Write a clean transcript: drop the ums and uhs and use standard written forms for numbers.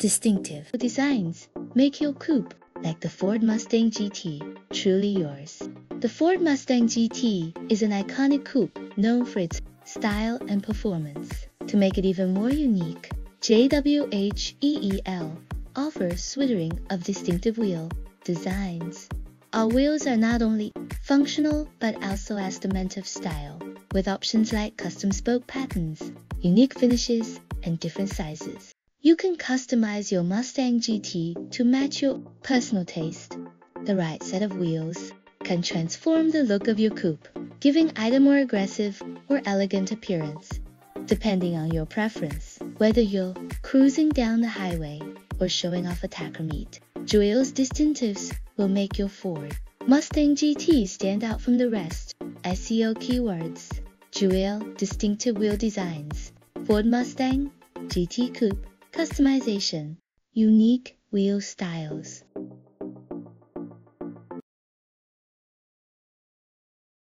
Distinctive designs make your coupe, like the Ford Mustang GT, truly yours. The Ford Mustang GT is an iconic coupe known for its style and performance. To make it even more unique, JWHEEL offers swithering of distinctive wheel designs. Our wheels are not only functional but also assortment of style, with options like custom spoke patterns, unique finishes, and different sizes. You can customize your Mustang GT to match your personal taste. The right set of wheels can transform the look of your coupe, giving either more aggressive or elegant appearance, depending on your preference. Whether you're cruising down the highway or showing off a tacker meet, Jewel's distinctives will make your Ford Mustang GT stand out from the rest. SEO keywords: Jewel distinctive wheel designs, Ford Mustang GT coupe customization, unique wheel styles.